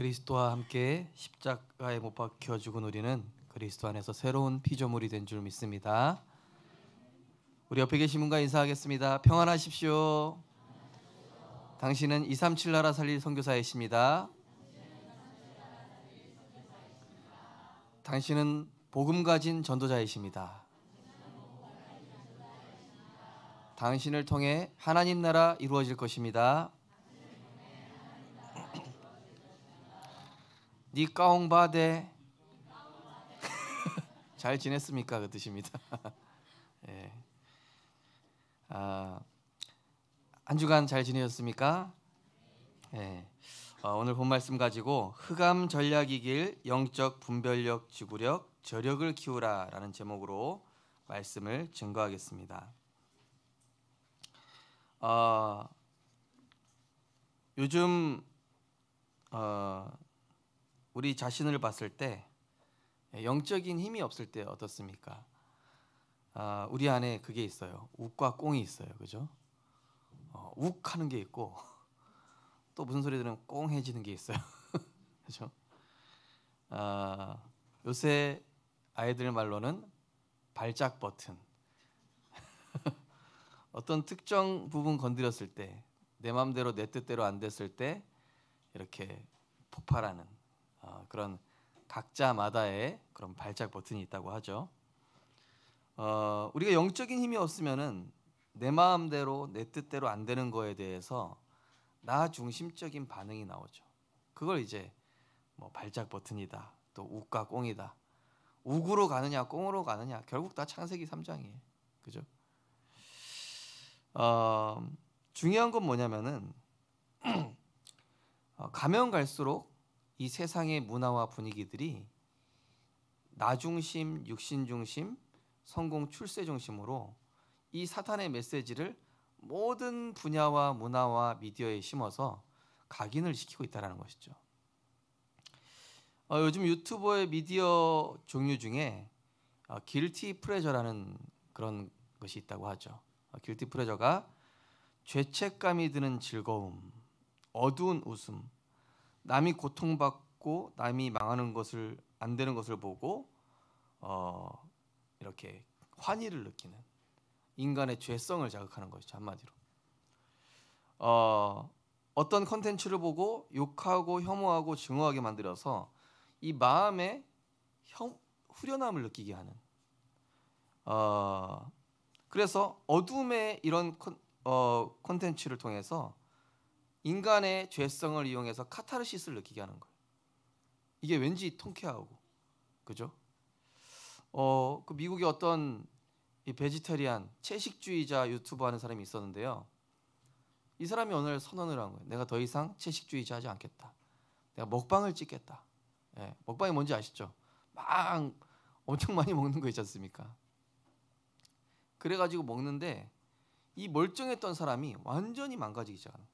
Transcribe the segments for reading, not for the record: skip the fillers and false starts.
그리스도와 함께 십자가에 못 박혀 죽은 우리는 그리스도 안에서 새로운 피조물이 된 줄 믿습니다. 우리 옆에 계신 분과 인사하겠습니다. 평안하십시오. 당신은 237 나라 살릴 선교사이십니다. 당신은 복음 가진 전도자이십니다. 당신을 통해 하나님 나라 이루어질 것입니다. 니까옹바데 잘 지냈습니까? 그 뜻입니다. 예. 한 주간 잘 지내셨습니까? 예. 오늘 본 말씀 가지고 흑암 전략이길 영적 분별력, 지구력, 저력을 키우라라는 제목으로 말씀을 증거하겠습니다. 요즘 우리 자신을 봤을 때 영적인 힘이 없을 때 어떻습니까? 우리 안에 그게 있어요. 욱과 꽁이 있어요. 그죠? 욱 하는 게 있고 또 무슨 소리 들으면 꽁해지는 게 있어요. 그죠? 요새 아이들 말로는 발작 버튼. 어떤 특정 부분 건드렸을 때 내 마음대로 내 뜻대로 안 됐을 때 이렇게 폭발하는 그런 각자마다의 그런 발작 버튼이 있다고 하죠. 우리가 영적인 힘이 없으면은 내 마음대로 내 뜻대로 안 되는 거에 대해서 나 중심적인 반응이 나오죠. 그걸 이제 뭐 발작 버튼이다, 또 욱과 꽁이다. 욱으로 가느냐 꽁으로 가느냐 결국 다 창세기 3장이에요. 그죠? 중요한 건 뭐냐면은 가면 갈수록 이 세상의 문화와 분위기들이 나 중심, 육신 중심, 성공 출세 중심으로 이 사탄의 메시지를 모든 분야와 문화와 미디어에 심어서 각인을 시키고 있다는 것이죠. 요즘 유튜버의 미디어 종류 중에 길티 플레저라는 그런 것이 있다고 하죠. 길티 플레저가 죄책감이 드는 즐거움, 어두운 웃음, 남이 고통받고 남이 망하는 것을 안 되는 것을 보고 이렇게 환희를 느끼는 인간의 죄성을 자극하는 것이죠. 한마디로 어떤 컨텐츠를 보고 욕하고 혐오하고 증오하게 만들어서 이 마음에 후련함을 느끼게 하는 그래서 어둠의 이런 콘텐츠를 통해서 인간의 죄성을 이용해서 카타르시스를 느끼게 하는 거예요. 이게 왠지 통쾌하고, 그죠? 그 미국의 어떤 이 베지터리안 채식주의자 유튜버 하는 사람이 있었는데요. 이 사람이 오늘 선언을 한 거예요. 내가 더 이상 채식주의자 하지 않겠다. 내가 먹방을 찍겠다. 예, 먹방이 뭔지 아시죠? 막 엄청 많이 먹는 거 있지 않습니까? 그래가지고 먹는데 이 멀쩡했던 사람이 완전히 망가지기 시작하는 거예요.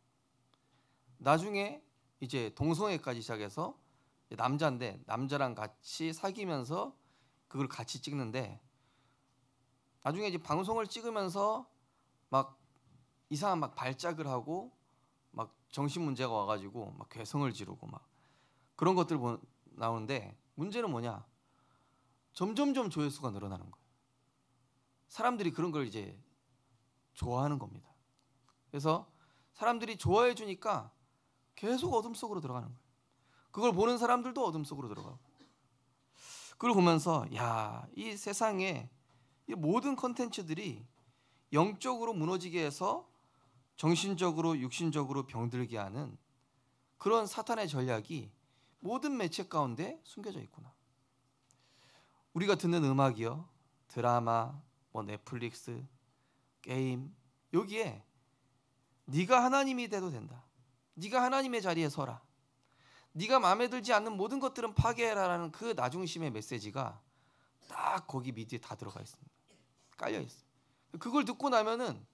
나중에 이제 동성애까지 시작해서 남자인데 남자랑 같이 사귀면서 그걸 같이 찍는데 나중에 이제 방송을 찍으면서 막 이상한 막 발작을 하고 막 정신 문제가 와가지고 막 괴성을 지르고 막 그런 것들 나오는데 문제는 뭐냐? 점점점 조회수가 늘어나는 거예요. 사람들이 그런 걸 이제 좋아하는 겁니다. 그래서 사람들이 좋아해 주니까 계속 어둠 속으로 들어가는 거예요. 그걸 보는 사람들도 어둠 속으로 들어가고. 그걸 보면서 야, 이 세상에 이 모든 컨텐츠들이 영적으로 무너지게 해서 정신적으로 육신적으로 병들게 하는 그런 사탄의 전략이 모든 매체 가운데 숨겨져 있구나. 우리가 듣는 음악이요, 드라마, 뭐 넷플릭스, 게임, 여기에 네가 하나님이 돼도 된다. 네가 하나님의 자리에 서라. 네가 마음에 들지 않는 모든 것들은 파괴해라라는 그 나중심의 메시지가 딱 거기 미디어에 다 들어가 있습니다. 깔려 있어요. 그걸 듣고 나면은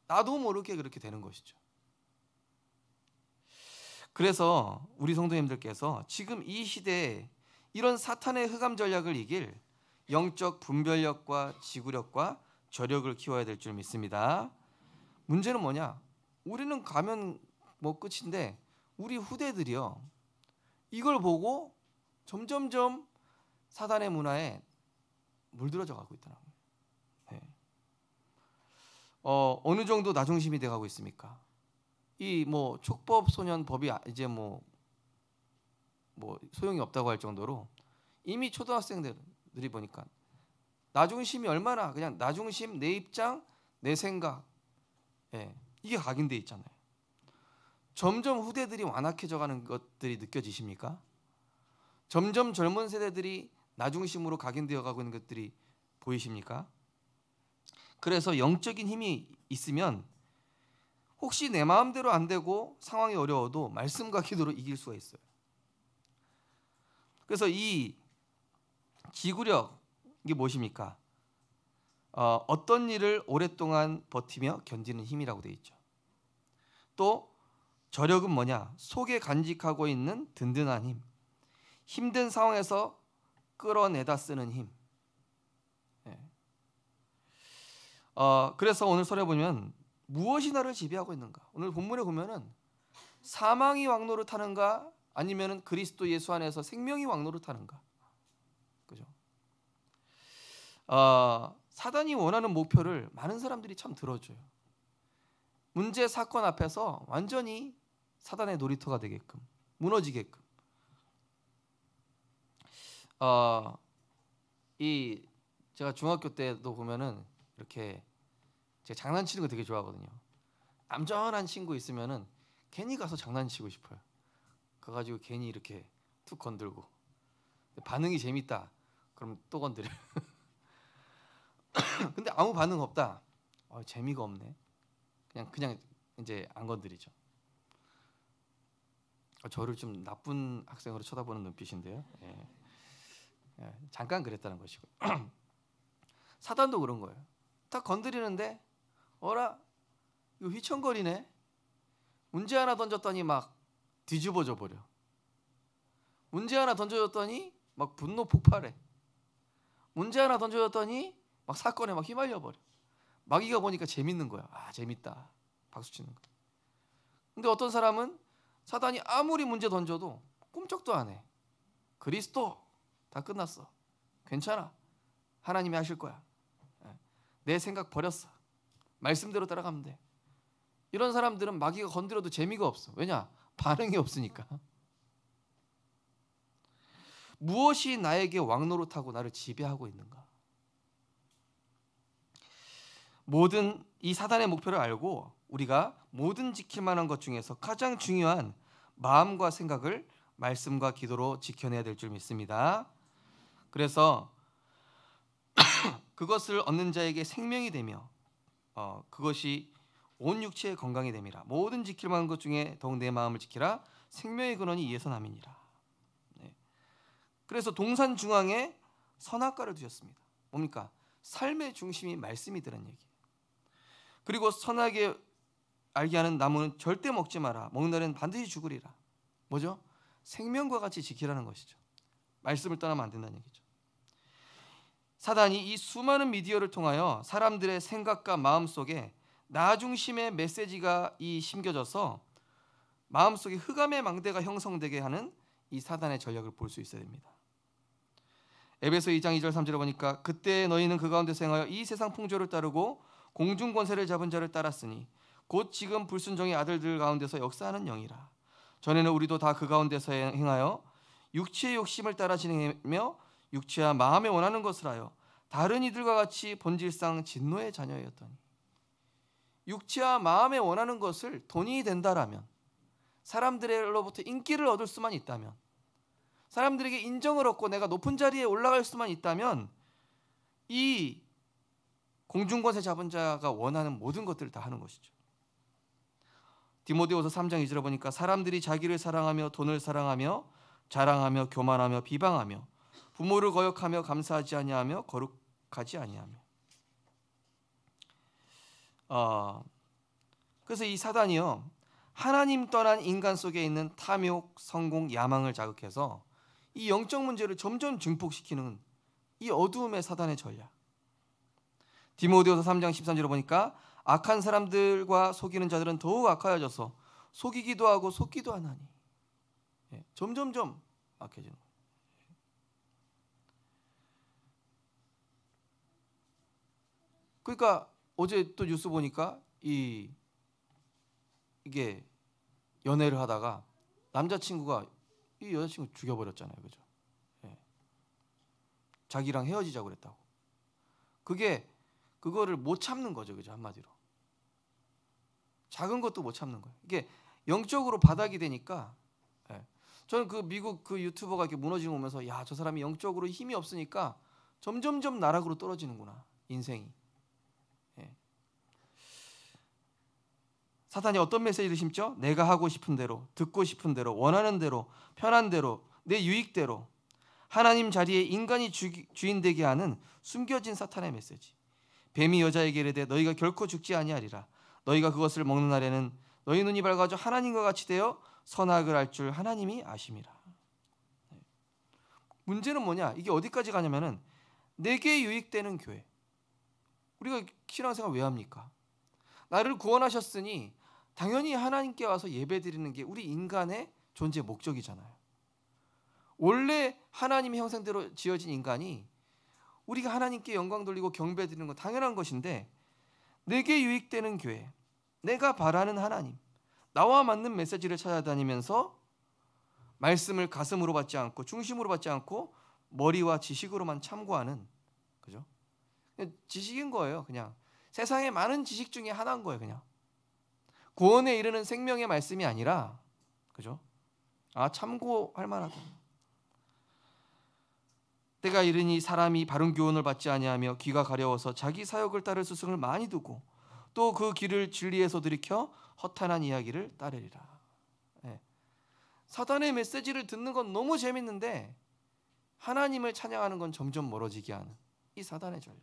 나도 모르게 그렇게 되는 것이죠. 그래서 우리 성도님들께서 지금 이 시대에 이런 사탄의 흑암 전략을 이길 영적 분별력과 지구력과 저력을 키워야 될 줄 믿습니다. 문제는 뭐냐? 우리는 가면 뭐 끝인데 우리 후대들이요. 이걸 보고 점점점 사단의 문화에 물들어져 가고 있더라고요. 네. 어느 정도 나중심이 돼 가고 있습니까? 이 뭐 촉법 소년 법이 이제 뭐 소용이 없다고 할 정도로 이미 초등학생들이 보니까 나중심이 얼마나 그냥 나중심, 내 입장, 내 생각, 이게 각인돼 있잖아요. 점점 후대들이 완악해져 가는 것들이 느껴지십니까? 점점 젊은 세대들이 나중심으로 각인되어 가고 있는 것들이 보이십니까? 그래서 영적인 힘이 있으면 혹시 내 마음대로 안 되고 상황이 어려워도 말씀과 기도로 이길 수가 있어요. 그래서 이 지구력 이게 무엇입니까? 어떤 일을 오랫동안 버티며 견디는 힘이라고 되어 있죠. 또 저력은 뭐냐? 속에 간직하고 있는 든든한 힘, 힘든 상황에서 끌어내다 쓰는 힘. 그래서 오늘 설에 보면 무엇이 나를 지배하고 있는가? 오늘 본문에 보면은 사망이 왕노릇하는가 아니면은 그리스도 예수 안에서 생명이 왕노릇하는가? 그죠? 사단이 원하는 목표를 많은 사람들이 참 들어줘요. 문제 사건 앞에서 완전히 사단의 놀이터가 되게끔 무너지게끔. 제가 중학교 때도 보면은 이렇게 제가 장난치는 거 되게 좋아하거든요. 얌전한 친구 있으면은 괜히 가서 장난치고 싶어요. 가가지고 괜히 이렇게 툭 건들고 반응이 재밌다. 그럼 또 건드려. 근데 아무 반응 없다. 재미가 없네. 그냥 이제 안 건드리죠. 저를 좀 나쁜 학생으로 쳐다보는 눈빛인데요. 잠깐 그랬다는 것이고. 사단도 그런 거예요. 딱 건드리는데 어라 이거 휘청거리네. 문제 하나 던졌더니 막 뒤집어져 버려. 문제 하나 던져줬더니 막 분노 폭발해. 문제 하나 던져줬더니 막 사건에 막 휘말려 버려. 마귀가 보니까 재밌는 거야. 재밌다. 박수 치는 거. 근데 어떤 사람은 사단이 아무리 문제 던져도 꿈쩍도 안 해. 그리스도 다 끝났어. 괜찮아. 하나님이 하실 거야. 내 생각 버렸어. 말씀대로 따라가면 돼. 이런 사람들은 마귀가 건드려도 재미가 없어. 왜냐? 반응이 없으니까. 무엇이 나에게 왕노릇하고 나를 지배하고 있는가? 모든 이 사단의 목표를 알고 우리가 모든 지킬 만한 것 중에서 가장 중요한 마음과 생각을 말씀과 기도로 지켜내야 될 줄 믿습니다. 그래서 그것을 얻는 자에게 생명이 되며 그것이 온 육체의 건강이 됨이라. 모든 지킬 만한 것 중에 더욱 내 마음을 지키라. 생명의 근원이 이에서 남이니라. 그래서 동산 중앙에 선악과를 두셨습니다. 뭡니까? 삶의 중심이 말씀이더란 얘기. 그리고 선하게 알게 하는 나무는 절대 먹지 마라. 먹는 날에는 반드시 죽으리라. 뭐죠? 생명과 같이 지키라는 것이죠. 말씀을 떠나면 안 된다는 얘기죠. 사단이 이 수많은 미디어를 통하여 사람들의 생각과 마음 속에 나 중심의 메시지가 심겨져서 마음 속에 흑암의 망대가 형성되게 하는 이 사단의 전략을 볼 수 있어야 됩니다. 에베소 2장 2절 3절에 보니까 그때 너희는 그 가운데서 행하여 이 세상 풍조를 따르고 공중 권세를 잡은 자를 따랐으니 곧 지금 불순종의 아들들 가운데서 역사하는 영이라. 전에는 우리도 다 그 가운데서 행하여 육체의 욕심을 따라 진행하며 육체와 마음에 원하는 것을 하여 다른 이들과 같이 본질상 진노의 자녀였더니. 육체와 마음에 원하는 것을 돈이 된다라면, 사람들로부터 인기를 얻을 수만 있다면, 사람들에게 인정을 얻고 내가 높은 자리에 올라갈 수만 있다면 이 공중권세 잡은 자가 원하는 모든 것들을 다 하는 것이죠. 디모데후서 3장 2절에 보니까 사람들이 자기를 사랑하며 돈을 사랑하며 자랑하며 교만하며 비방하며 부모를 거역하며 감사하지 아니하며 거룩하지 아니하며. 그래서 이 사단이요, 하나님 떠난 인간 속에 있는 탐욕, 성공, 야망을 자극해서 이 영적 문제를 점점 증폭시키는 이 어두움의 사단의 전략. 디모데후서 3장 13절에 보니까 악한 사람들과 속이는 자들은 더욱 악하여져서 속이기도 하고 속기도 하나니. 점점점 막혀지는 거예요. 그러니까 어제 또 뉴스 보니까 이게 연애를 하다가 남자친구가 이 여자친구 죽여버렸잖아요, 그죠? 예. 자기랑 헤어지자고 그랬다고. 그거를 못 참는 거죠, 그죠? 한마디로 작은 것도 못 참는 거예요. 이게 영적으로 바닥이 되니까. 예. 저는 그 미국 그 유튜버가 이렇게 무너지는 거 보면서 야, 저 사람이 영적으로 힘이 없으니까 점점점 나락으로 떨어지는구나, 인생이. 예. 사탄이 어떤 메시지를 심죠? 내가 하고 싶은 대로, 듣고 싶은 대로, 원하는 대로, 편한 대로, 내 유익대로 하나님 자리에 인간이 주인 되게 하는 숨겨진 사탄의 메시지. 뱀이 여자에게 이르되 너희가 결코 죽지 아니하리라. 너희가 그것을 먹는 날에는 너희 눈이 밝아져 하나님과 같이 되어 선악을 알 줄 하나님이 아심이라. 문제는 뭐냐? 이게 어디까지 가냐면은 내게 유익되는 교회. 우리가 신앙생활 왜 합니까? 나를 구원하셨으니 당연히 하나님께 와서 예배드리는 게 우리 인간의 존재 목적이잖아요. 원래 하나님의 형상대로 지어진 인간이 우리가 하나님께 영광 돌리고 경배드리는 건 당연한 것인데, 내게 유익되는 교회, 내가 바라는 하나님, 나와 맞는 메시지를 찾아다니면서 말씀을 가슴으로 받지 않고 중심으로 받지 않고 머리와 지식으로만 참고하는, 그죠? 지식인 거예요. 그냥 세상의 많은 지식 중에 하나인 거예요. 그냥 구원에 이르는 생명의 말씀이 아니라, 그죠? 참고할 만하다. 때가 이르니 사람이 바른 교훈을 받지 아니하며 귀가 가려워서 자기 사욕을 따를 스승을 많이 두고 또 그 길을 진리에서 들이켜 허탄한 이야기를 따르리라. 예. 사단의 메시지를 듣는 건 너무 재밌는데 하나님을 찬양하는 건 점점 멀어지게 하는 이 사단의 전략.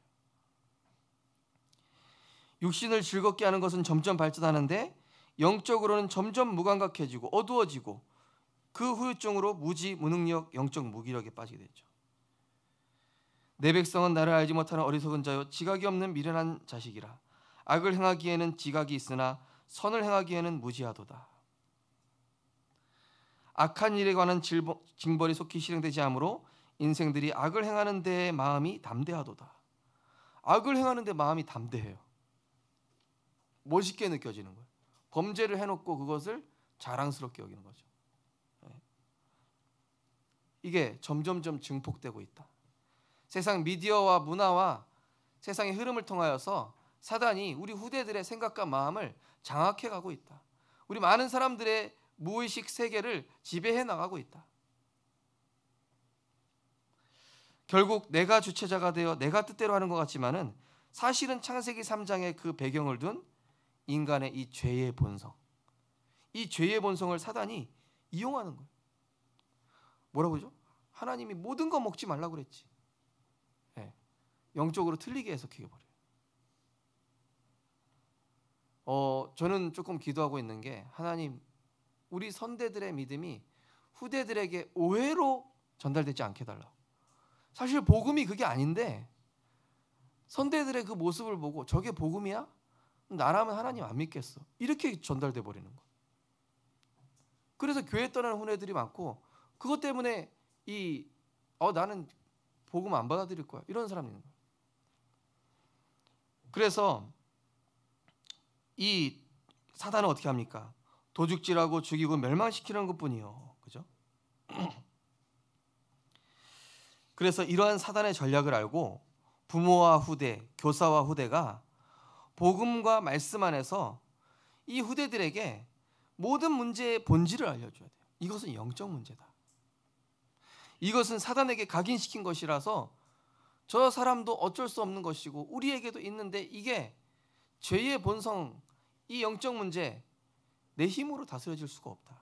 육신을 즐겁게 하는 것은 점점 발전하는데 영적으로는 점점 무감각해지고 어두워지고 그 후유증으로 무지, 무능력, 영적 무기력에 빠지게 되죠. 내 백성은 나를 알지 못하는 어리석은 자요 지각이 없는 미련한 자식이라. 악을 행하기에는 지각이 있으나 선을 행하기에는 무지하도다. 악한 일에 관한 징벌이 속히 실행되지 않으므로 인생들이 악을 행하는 데에 마음이 담대하도다. 악을 행하는 데 마음이 담대해요. 멋있게 느껴지는 거예요. 범죄를 해놓고 그것을 자랑스럽게 여기는 거죠. 이게 점점점 증폭되고 있다. 세상 미디어와 문화와 세상의 흐름을 통하여서 사단이 우리 후대들의 생각과 마음을 장악해 가고 있다. 우리 많은 사람들의 무의식 세계를 지배해 나가고 있다. 결국 내가 주체자가 되어 내가 뜻대로 하는 것 같지만은 사실은 창세기 3장의 그 배경을 둔 인간의 이 죄의 본성, 이 죄의 본성을 사단이 이용하는 거예요. 뭐라고 그러죠? 하나님이 모든 거 먹지 말라고 그랬지. 네. 영적으로 틀리게 해석해버려요. 저는 조금 기도하고 있는 게, 하나님 우리 선대들의 믿음이 후대들에게 오해로 전달되지 않게 해달라고. 사실 복음이 그게 아닌데 선대들의 그 모습을 보고 저게 복음이야? 나라면 하나님 안 믿겠어. 이렇게 전달돼 버리는 거예요. 그래서 교회 떠나는 후대들이 많고, 그것 때문에 나는 복음 안 받아들일 거야, 이런 사람이 있는 거예요. 그래서 이 사단은 어떻게 합니까? 도둑질하고 죽이고 멸망시키는 것뿐이요, 그죠? 그래서 이러한 사단의 전략을 알고 부모와 후대, 교사와 후대가 복음과 말씀 안에서 이 후대들에게 모든 문제의 본질을 알려줘야 돼요. 이것은 영적 문제다. 이것은 사단에게 각인시킨 것이라서 저 사람도 어쩔 수 없는 것이고 우리에게도 있는데, 이게 죄의 본성, 이 영적 문제, 내 힘으로 다스려질 수가 없다.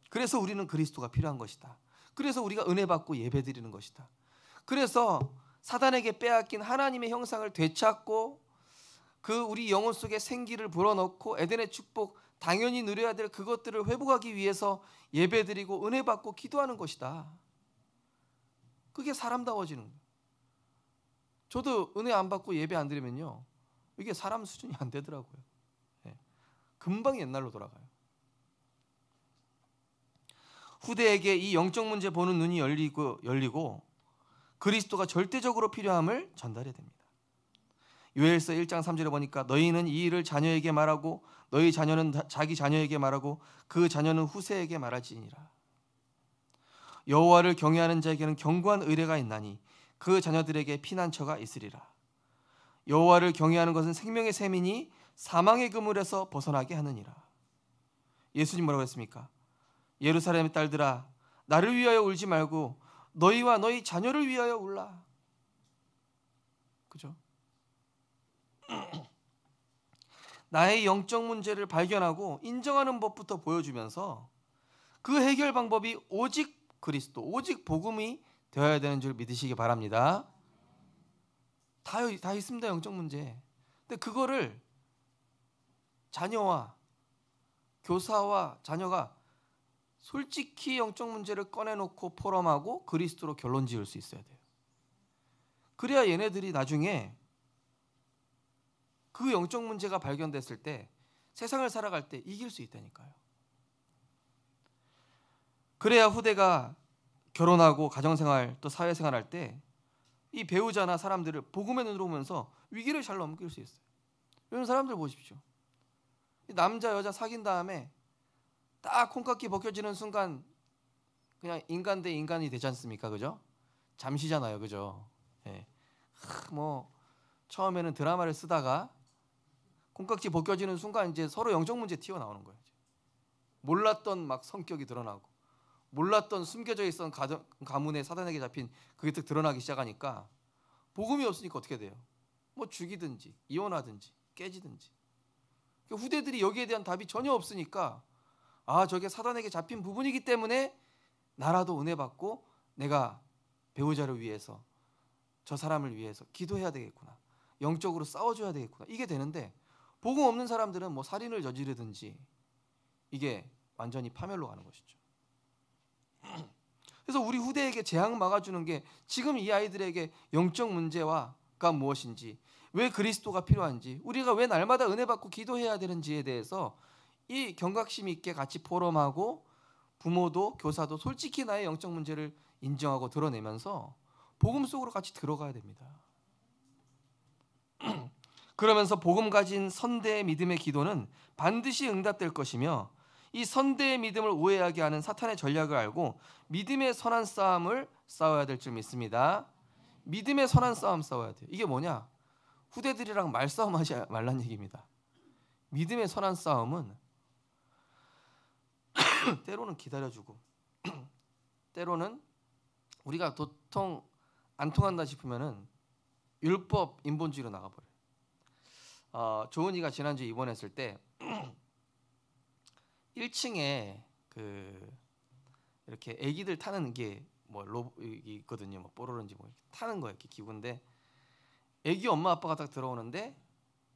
그래서 우리는 그리스도가 필요한 것이다. 그래서 우리가 은혜 받고 예배드리는 것이다. 그래서 사단에게 빼앗긴 하나님의 형상을 되찾고 그 우리 영혼 속에 생기를 불어넣고 에덴의 축복, 당연히 누려야 될 그것들을 회복하기 위해서 예배드리고 은혜 받고 기도하는 것이다. 그게 사람다워지는 거예요. 저도 은혜 안 받고 예배 안 드리면요, 이게 사람 수준이 안 되더라고요. 금방 옛날로 돌아가요. 후대에게 이 영적 문제 보는 눈이 열리고 그리스도가 절대적으로 필요함을 전달해야 됩니다. 요엘서 1장 3절에 보니까 너희는 이 일을 자녀에게 말하고 너희 자녀는 자기 자녀에게 말하고 그 자녀는 후세에게 말할지니라. 여호와를 경외하는 자에게는 견고한 의뢰가 있나니 그 자녀들에게 피난처가 있으리라. 여호와를 경외하는 것은 생명의 셈이니 사망의 그물에서 벗어나게 하느니라. 예수님 뭐라고 했습니까? 예루살렘의 딸들아 나를 위하여 울지 말고 너희와 너희 자녀를 위하여 울라. 그죠? 나의 영적 문제를 발견하고 인정하는 법부터 보여주면서 그 해결 방법이 오직 그리스도, 오직 복음이 되어야 되는 줄 믿으시기 바랍니다. 다 있습니다, 영적 문제. 근데 그거를 자녀와 교사와 자녀가 솔직히 영적 문제를 꺼내놓고 포럼하고 그리스도로 결론 지을 수 있어야 돼요. 그래야 얘네들이 나중에 그 영적 문제가 발견됐을 때 세상을 살아갈 때 이길 수 있다니까요. 그래야 후대가 결혼하고 가정생활 또 사회생활 할 때 이 배우자나 사람들을 복음의 눈으로 보면서 위기를 잘 넘길 수 있어요. 이런 사람들 보십시오. 남자 여자 사귄 다음에 딱 콩깍지 벗겨지는 순간 그냥 인간 대 인간이 되지 않습니까? 그죠? 잠시잖아요. 그죠? 예. 뭐 처음에는 드라마를 쓰다가 콩깍지 벗겨지는 순간 이제 서로 영적 문제 튀어나오는 거예요. 몰랐던 막 성격이 드러나고 몰랐던 숨겨져 있던 가문의 사단에게 잡힌 그게 딱 드러나기 시작하니까 복음이 없으니까 어떻게 돼요? 뭐 죽이든지 이혼하든지 깨지든지. 후대들이 여기에 대한 답이 전혀 없으니까 아 저게 사단에게 잡힌 부분이기 때문에 나라도 은혜 받고 내가 배우자를 위해서 저 사람을 위해서 기도해야 되겠구나. 영적으로 싸워줘야 되겠구나. 이게 되는데 복음 없는 사람들은 뭐 살인을 저지르든지 이게 완전히 파멸로 가는 것이죠. 그래서 우리 후대에게 재앙 막아주는 게 지금 이 아이들에게 영적 문제가 무엇인지 왜 그리스도가 필요한지 우리가 왜 날마다 은혜 받고 기도해야 되는지에 대해서 이 경각심 있게 같이 포럼하고 부모도 교사도 솔직히 나의 영적 문제를 인정하고 드러내면서 복음 속으로 같이 들어가야 됩니다. 그러면서 복음 가진 선대의 믿음의 기도는 반드시 응답될 것이며 이 선대의 믿음을 오해하게 하는 사탄의 전략을 알고 믿음의 선한 싸움을 싸워야 될 줄 믿습니다. 믿음의 선한 싸움 싸워야 돼요. 이게 뭐냐? 후대들이랑 말싸움하지 말란 얘기입니다. 믿음의 선한 싸움은 때로는 기다려주고 때로는 우리가 도통 안 통한다 싶으면은 율법 인본주의로 나가버려요. 조은이가 지난주에 입원했을 때 1층에 그 이렇게 아기들 타는 게 뭐 있거든요. 뭐 뽀로로인지 뭐 타는 거예요. 이렇게 기구인데 아기 엄마 아빠가 딱 들어오는데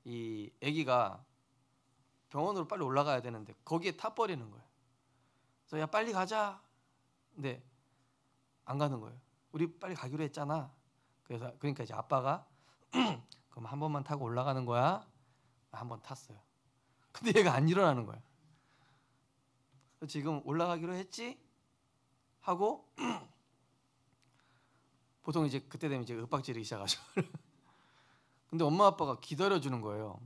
이 아기가 병원으로 빨리 올라가야 되는데 거기에 타버리는 거예요. 그래서 야 빨리 가자. 근데 안 가는 거예요. 우리 빨리 가기로 했잖아. 그래서 그러니까 이제 아빠가 그럼 한 번만 타고 올라가는 거야. 한 번 탔어요. 근데 얘가 안 일어나는 거예요. 지금 올라가기로 했지? 하고 보통 이제 그때 되면 이제 윽박 지르기 시작하죠. 근데 엄마 아빠가 기다려주는 거예요.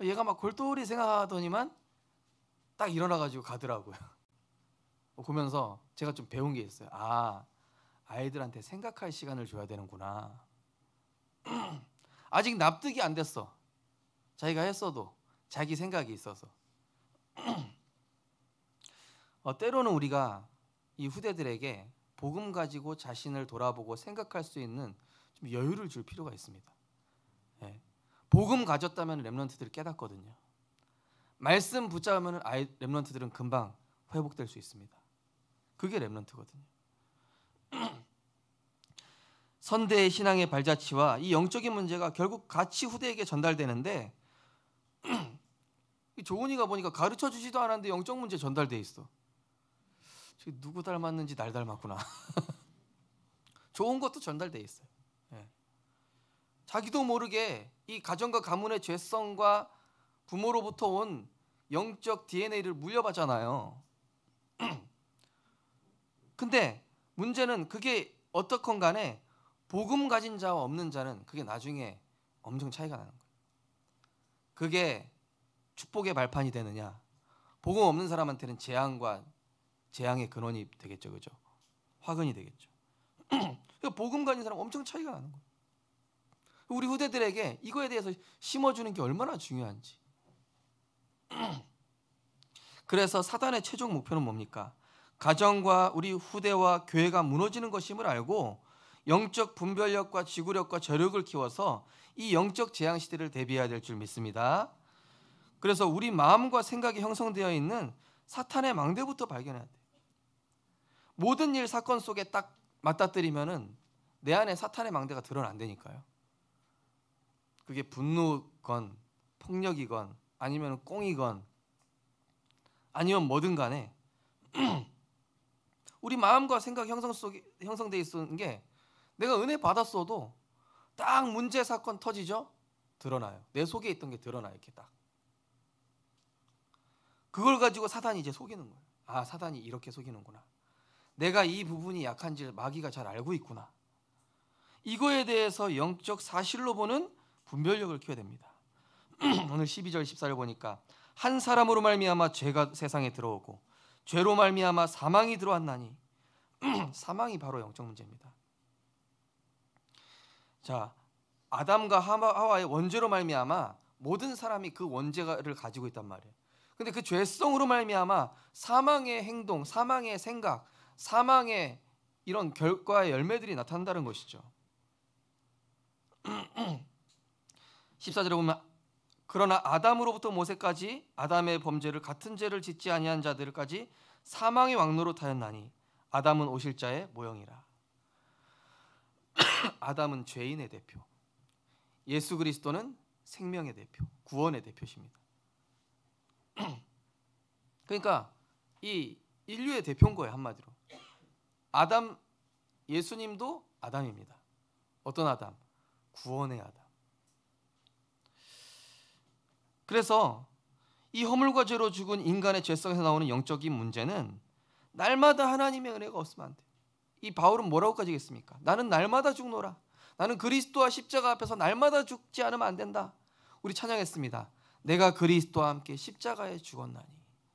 얘가 막 골똘히 생각하더니만 딱 일어나가지고 가더라고요. 보면서 제가 좀 배운 게 있어요. 아, 아이들한테 생각할 시간을 줘야 되는구나. 아직 납득이 안 됐어. 자기가 했어도 자기 생각이 있어서. 때로는 우리가 이 후대들에게 복음 가지고 자신을 돌아보고 생각할 수 있는 좀 여유를 줄 필요가 있습니다. 예. 복음 가졌다면 렘넌트들이 깨닫거든요. 말씀 붙잡으면 렘넌트들은 금방 회복될 수 있습니다. 그게 렘넌트거든요. 선대의 신앙의 발자취와 이 영적인 문제가 결국 같이 후대에게 전달되는데 조은이가 보니까 가르쳐 주지도 않았는데 영적 문제 전달돼 있어. 누구 닮았는지 날 닮았구나. 좋은 것도 전달돼 있어요. 예. 자기도 모르게 이 가정과 가문의 죄성과 부모로부터 온 영적 DNA를 물려받잖아요. 근데 문제는 그게 어떻건 간에 복음 가진 자와 없는 자는 그게 나중에 엄청 차이가 나는 거예요. 그게 축복의 발판이 되느냐, 복음 없는 사람한테는 재앙과 재앙의 근원이 되겠죠. 그죠? 화근이 되겠죠. 그러니까 복음 가진 사람 엄청 차이가 나는 거예요. 우리 후대들에게 이거에 대해서 심어주는 게 얼마나 중요한지. 그래서 사단의 최종 목표는 뭡니까? 가정과 우리 후대와 교회가 무너지는 것임을 알고 영적 분별력과 지구력과 저력을 키워서 이 영적 재앙 시대를 대비해야 될 줄 믿습니다. 그래서 우리 마음과 생각이 형성되어 있는 사탄의 망대부터 발견해야 돼요. 모든 일 사건 속에 딱 맞닥뜨리면은 내 안에 사탄의 망대가 드러난다니까요. 그게 분노건 폭력이건 아니면 꽁이건 아니면 뭐든 간에 우리 마음과 생각 형성되어 있는 게 내가 은혜 받았어도 딱 문제 사건 터지죠? 드러나요. 내 속에 있던 게 드러나요. 이렇게 딱. 그걸 가지고 사단이 이제 속이는 거예요. 아, 사단이 이렇게 속이는구나. 내가 이 부분이 약한지를 마귀가 잘 알고 있구나. 이거에 대해서 영적 사실로 보는 분별력을 키워야 됩니다. 오늘 12절 14절 보니까 한 사람으로 말미암아 죄가 세상에 들어오고 죄로 말미암아 사망이 들어왔나니 사망이 바로 영적 문제입니다. 자, 아담과 하와의 원죄로 말미암아 모든 사람이 그 원죄를 가지고 있단 말이에요. 근데 그 죄성으로 말미암아 사망의 행동, 사망의 생각, 사망의 이런 결과의 열매들이 나타난다는 것이죠. 14절에 보면 그러나 아담으로부터 모세까지 아담의 범죄를 같은 죄를 짓지 아니한 자들까지 사망의 왕노로 타였나니 아담은 오실자의 모형이라. 아담은 죄인의 대표, 예수 그리스도는 생명의 대표, 구원의 대표십니다. 그러니까 이 인류의 대표인 거예요. 한마디로 아담, 예수님도 아담입니다. 어떤 아담? 구원의 아담. 그래서 이 허물과 죄로 죽은 인간의 죄성에서 나오는 영적인 문제는 날마다 하나님의 은혜가 없으면 안 돼요. 이 바울은 뭐라고까지 했습니까? 나는 날마다 죽노라. 나는 그리스도와 십자가 앞에서 날마다 죽지 않으면 안 된다. 우리 찬양했습니다. 내가 그리스도와 함께 십자가에 죽었나니.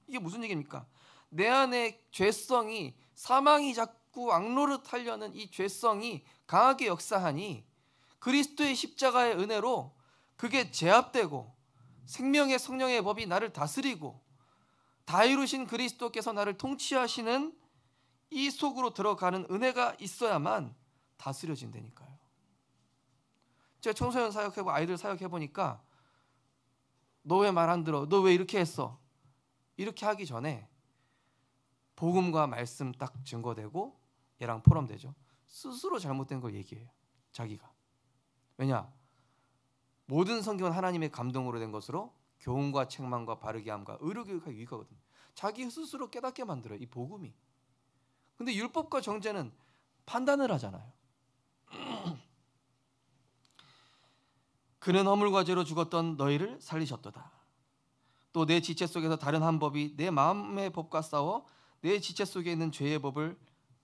이게 무슨 얘기입니까? 내 안에 죄성이, 사망이 자꾸 악노릇하려는 이 죄성이 강하게 역사하니 그리스도의 십자가의 은혜로 그게 제압되고 생명의 성령의 법이 나를 다스리고 다 이루신 그리스도께서 나를 통치하시는 이 속으로 들어가는 은혜가 있어야만 다스려진다니까요. 제가 청소년 사역해보고 아이들 사역해보니까 너 왜 말 안 들어? 너 왜 이렇게 했어? 이렇게 하기 전에 복음과 말씀 딱 증거되고 얘랑 포럼되죠. 스스로 잘못된 걸 얘기해요. 자기가. 왜냐? 모든 성경은 하나님의 감동으로 된 것으로 교훈과 책망과 바르게 함과 의로 교육하기 위하거든요. 자기 스스로 깨닫게 만들어요. 이 복음이. 근데 율법과 정죄는 판단을 하잖아요. 그는 허물과 죄로 죽었던 너희를 살리셨도다. 또 내 지체 속에서 다른 한 법이 내 마음의 법과 싸워 내 지체 속에 있는 죄의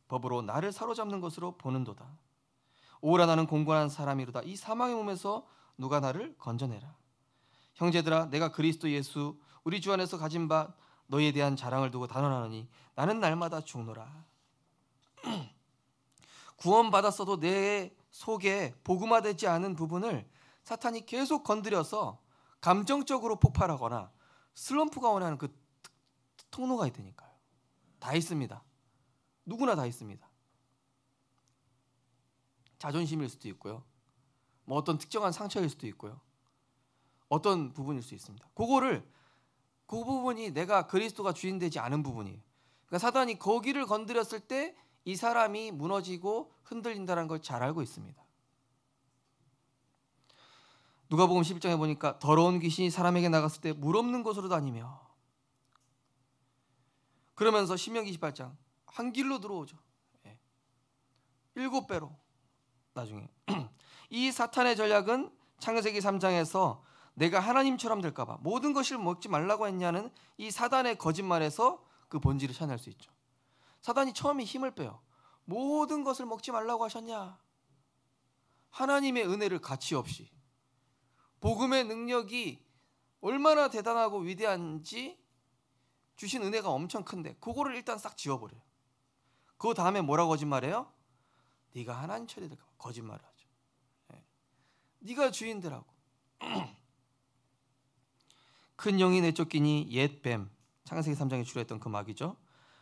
법으로 나를 사로잡는 것으로 보는도다. 오라 나는 공고한 사람이로다. 이 사망의 몸에서 누가 나를 건져내라. 형제들아 내가 그리스도 예수 우리 주 안에서 가진 바 너희에 대한 자랑을 두고 단언하노니 나는 날마다 죽노라. 구원받았어도 내 속에 복음화되지 않은 부분을 사탄이 계속 건드려서 감정적으로 폭발하거나 슬럼프가 원하는 그 통로가 있다니까요. 다 있습니다. 누구나 다 있습니다. 자존심일 수도 있고요. 뭐 어떤 특정한 상처일 수도 있고요. 어떤 부분일 수 있습니다. 그 부분이 내가 그리스도가 주인 되지 않은 부분이에요. 그러니까 사단이 거기를 건드렸을 때 이 사람이 무너지고 흔들린다는 걸 잘 알고 있습니다. 누가복음 11장에 보니까 더러운 귀신이 사람에게 나갔을 때 물 없는 곳으로 다니며 그러면서 신명기 28장 한 길로 들어오죠. 7배로 나중에 이 사탄의 전략은 창세기 3장에서 내가 하나님처럼 될까 봐 모든 것을 먹지 말라고 했냐는 이 사단의 거짓말에서 그 본질을 찾아낼 수 있죠. 사단이 처음에 힘을 빼요. 모든 것을 먹지 말라고 하셨냐? 하나님의 은혜를 가치 없이, 복음의 능력이 얼마나 대단하고 위대한지, 주신 은혜가 엄청 큰데 그거를 일단 싹 지워버려요. 그 다음에 뭐라고 거짓말해요? 네가 하나님 처리될까 봐 거짓말을 하죠. 네가 주인 되라고. 큰 영이 내쫓기니 옛 뱀, 창세기 3장에 출애했던 그 마귀죠.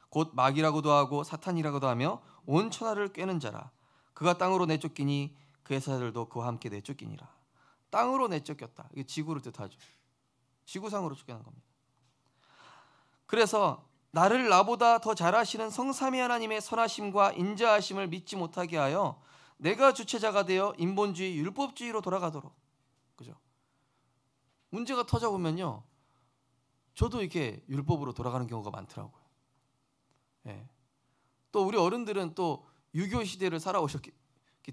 곧 마귀라고도 하고 사탄이라고도 하며 온 천하를 꿰는 자라. 그가 땅으로 내쫓기니 그의 사자들도 그와 함께 내쫓기니라. 땅으로 내쫓겼다. 이게 지구를 뜻하죠. 지구상으로 쫓겨난 겁니다. 그래서 나를 나보다 더 잘하시는 성삼위 하나님의 선하심과 인자하심을 믿지 못하게 하여 내가 주체자가 되어 인본주의, 율법주의로 돌아가도록. 그죠? 문제가 터져보면요, 저도 이렇게 율법으로 돌아가는 경우가 많더라고요. 예. 또 우리 어른들은 또 유교 시대를 살아오셨기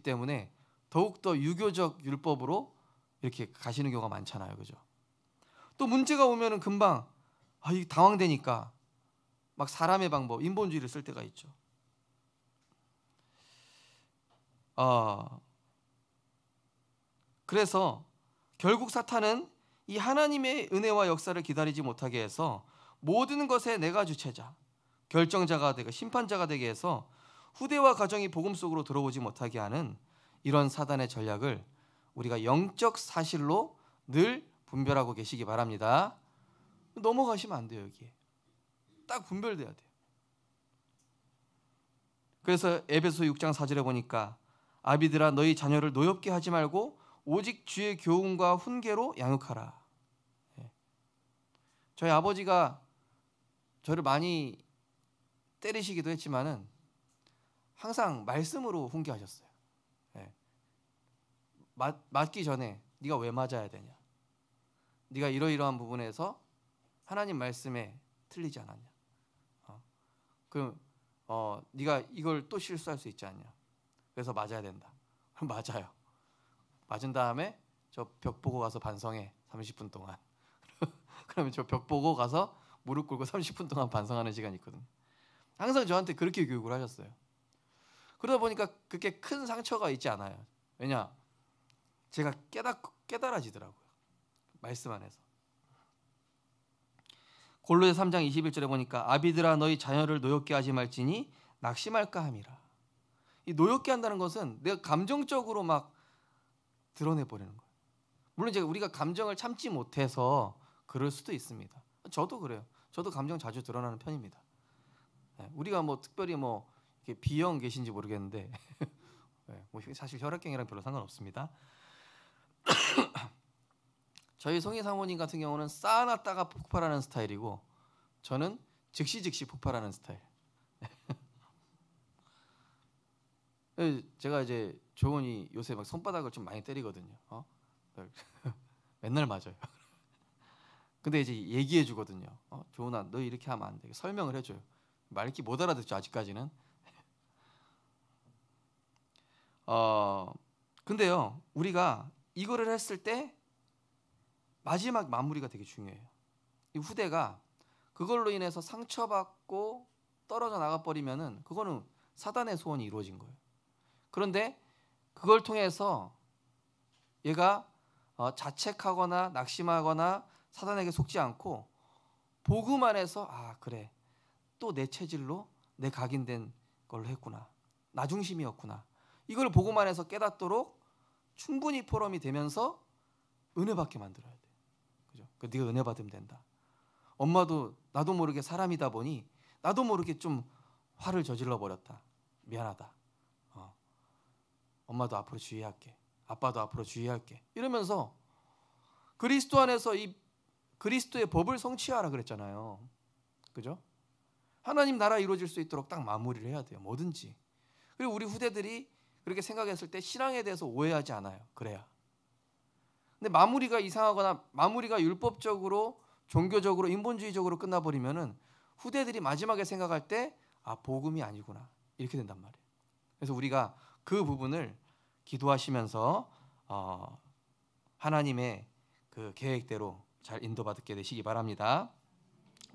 때문에 더욱더 유교적 율법으로 이렇게 가시는 경우가 많잖아요. 그죠? 또 문제가 오면은 금방 이 당황되니까 막 사람의 방법, 인본주의를 쓸 때가 있죠. 그래서 결국 사탄은 이 하나님의 은혜와 역사를 기다리지 못하게 해서 모든 것에 내가 주체자, 결정자가 되고 심판자가 되게 해서 후대와 가정이 복음 속으로 들어오지 못하게 하는 이런 사단의 전략을 우리가 영적 사실로 늘 분별하고 계시기 바랍니다. 넘어가시면 안 돼요. 여기에 딱 분별돼야 돼요. 그래서 에베소 6장 4절에 보니까 아비들아 너희 자녀를 노엽게 하지 말고 오직 주의 교훈과 훈계로 양육하라. 저희 아버지가 저를 많이 때리시기도 했지만은 항상 말씀으로 훈계하셨어요. 맞기 전에 네가 왜 맞아야 되냐? 네가 이러이러한 부분에서 하나님 말씀에 틀리지 않았냐? 그럼 네가 이걸 또 실수할 수 있지 않냐? 그래서 맞아야 된다. 그럼 맞아요. 맞은 다음에 저 벽 보고 가서 반성해 30분 동안. 그러면 저 벽 보고 가서 무릎 꿇고 30분 동안 반성하는 시간이 있거든요. 항상 저한테 그렇게 교육을 하셨어요. 그러다 보니까 그렇게 큰 상처가 있지 않아요. 왜냐? 제가 깨달아지더라고요. 말씀 안에서. 골로새 3장 21절에 보니까 아비들아 너희 자녀를 노엽게 하지 말지니 낙심할까 함이라. 이 노엽게 한다는 것은 내가 감정적으로 막 드러내버리는 거예요. 물론 이제 우리가 감정을 참지 못해서 그럴 수도 있습니다. 저도 그래요. 저도 감정 자주 드러나는 편입니다. 우리가 뭐 특별히 뭐 이렇게 B형 계신지 모르겠는데 뭐 사실 혈액형이랑 별로 상관없습니다. 저희 송희 사모님 같은 경우는 쌓아놨다가 폭발하는 스타일이고 저는 즉시 폭발하는 스타일. 제가 이제 조은이 요새 막 손바닥을 좀 많이 때리거든요. 맨날 맞아요. 근데 이제 얘기해 주거든요. 조은아 너 이렇게 하면 안 돼. 설명을 해줘요. 말귀 못 알아듣죠 아직까지는. 근데요 우리가 이거를 했을 때 마지막 마무리가 되게 중요해요. 이 후대가 그걸로 인해서 상처받고 떨어져 나가버리면은 그거는 사단의 소원이 이루어진 거예요. 그런데 그걸 통해서 얘가 자책하거나 낙심하거나 사단에게 속지 않고 복음 안에서 그래 또 내 체질로 내 각인된 걸로 했구나. 나 중심이었구나. 이걸 복음 안에서 깨닫도록 충분히 포럼이 되면서 은혜 받게 만들어야 돼. 그죠? 네가 은혜 받으면 된다. 엄마도 나도 모르게 사람이다 보니 나도 모르게 좀 화를 저질러 버렸다. 미안하다. 엄마도 앞으로 주의할게. 아빠도 앞으로 주의할게. 이러면서 그리스도 안에서 이 그리스도의 법을 성취하라 그랬잖아요. 그죠? 하나님 나라 이루어질 수 있도록 딱 마무리를 해야 돼요. 뭐든지. 그리고 우리 후대들이 그렇게 생각했을 때 신앙에 대해서 오해하지 않아요. 그래야. 근데 마무리가 이상하거나 마무리가 율법적으로 종교적으로 인본주의적으로 끝나버리면은 후대들이 마지막에 생각할 때 복음이 아니구나 이렇게 된단 말이에요. 그래서 우리가 그 부분을 기도하시면서 하나님의 그 계획대로 잘 인도받게 되시기 바랍니다.